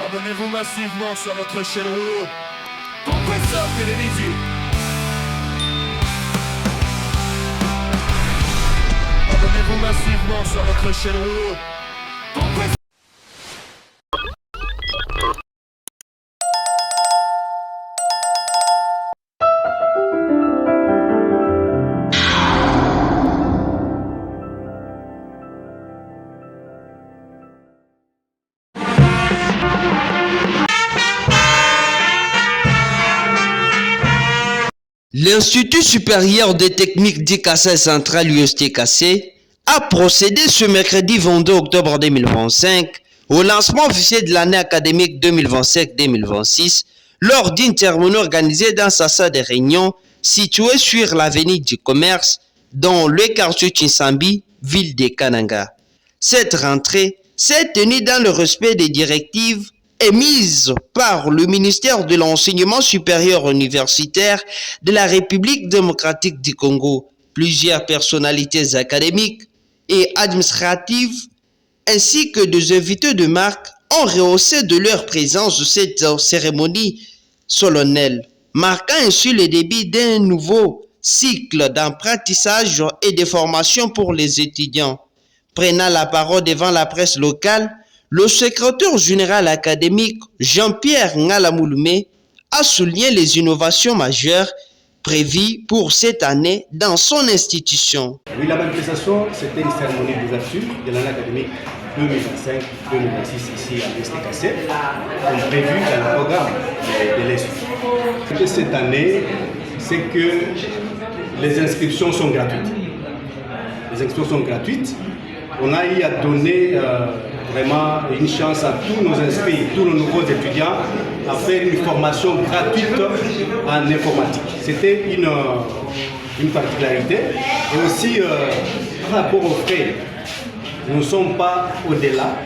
Abonnez-vous massivement sur notre chaîne Rouleau. Compresseur télévisé. Abonnez-vous massivement sur notre chaîne Rouleau. Compresseur. L'Institut supérieur des techniques d'Ikassai Central USTKC a procédé ce mercredi 22 octobre 2025 au lancement officiel de l'année académique 2025-2026 lors d'une cérémonie organisée dans sa salle de réunion située sur l'avenue du Commerce dans le quartier Chinsambi, ville de Kananga. Cette rentrée s'est tenue dans le respect des directives émise par le ministère de l'Enseignement supérieur universitaire de la République démocratique du Congo. Plusieurs personnalités académiques et administratives ainsi que des invités de marque ont rehaussé de leur présence cette cérémonie solennelle, marquant ainsi le début d'un nouveau cycle d'apprentissage et de formation pour les étudiants. Prenant la parole devant la presse locale, le secrétaire général académique Jean-Pierre Ngalamouloumé a souligné les innovations majeures prévues pour cette année dans son institution. Oui, la manifestation, c'était une cérémonie d'ouverture de l'année académique 2025-2026 ici à l'USTKC, comme prévu dans le programme de l'Institut. Cette année, c'est que les inscriptions sont gratuites. Les inscriptions sont gratuites. On a eu à donner vraiment une chance à tous nos inscrits, tous nos nouveaux étudiants, à faire une formation gratuite en informatique. C'était une particularité. Et aussi, par rapport aux frais, nous ne sommes pas au-delà.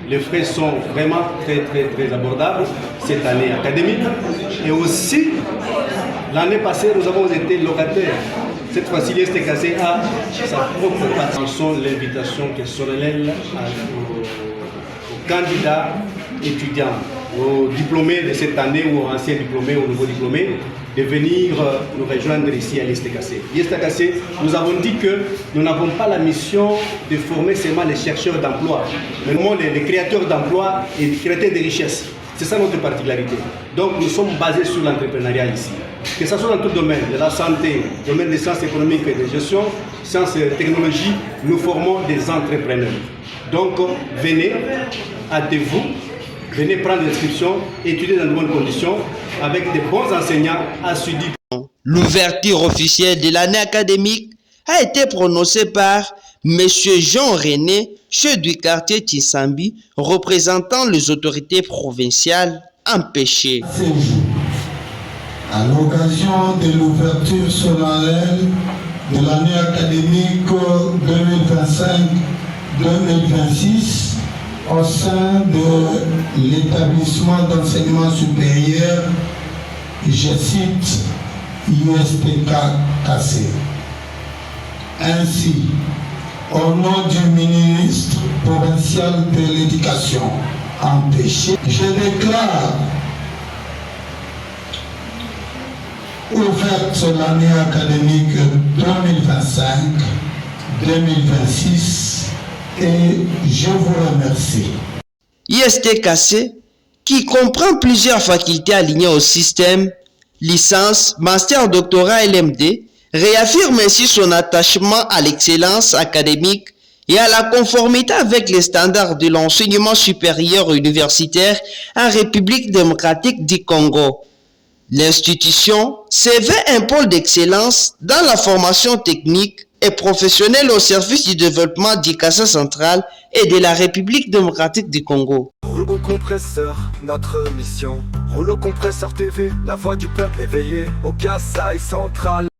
Les frais sont vraiment très abordables cette année académique. Et aussi, l'année passée, nous avons été locataires. Cette fois-ci, l'USTKC a sa propre participation, l'invitation qui est solennelle aux candidats étudiants, aux diplômés de cette année ou aux anciens diplômés, aux nouveaux diplômés, de venir nous rejoindre ici à l'USTKC. L'USTKC, nous avons dit que nous n'avons pas la mission de former seulement les chercheurs d'emploi, mais les créateurs d'emploi et les créateurs de richesses. C'est ça notre particularité. Donc nous sommes basés sur l'entrepreneuriat ici. Que ce soit dans tout domaine, de la santé, domaine des sciences économiques et de gestion, sciences et technologies, nous formons des entrepreneurs. Donc venez, hâtez-vous, venez prendre l'inscription, étudier dans de bonnes conditions, avec de bons enseignants assidus. L'ouverture officielle de l'année académique a été prononcée par M. Jean-René, chef du quartier Chinsambi, représentant les autorités provinciales empêchées. À l'occasion de l'ouverture solennelle de l'année académique 2025-2026 au sein de l'établissement d'enseignement supérieur, je cite USTKC. Ainsi, au nom du ministre provincial de l'Éducation empêché, je déclare ouverte l'année académique 2025-2026 et je vous remercie. ISTKC, qui comprend plusieurs facultés alignées au système, licence, master, doctorat, LMD, réaffirme ainsi son attachement à l'excellence académique et à la conformité avec les standards de l'enseignement supérieur universitaire en République démocratique du Congo. L'institution s'éveille un pôle d'excellence dans la formation technique et professionnelle au service du développement d'Ikassai Central et de la République démocratique du Congo. Rouleau compresseur, notre mission. Rouleau compresseur TV, la voix du peuple éveillé au Kassai Central.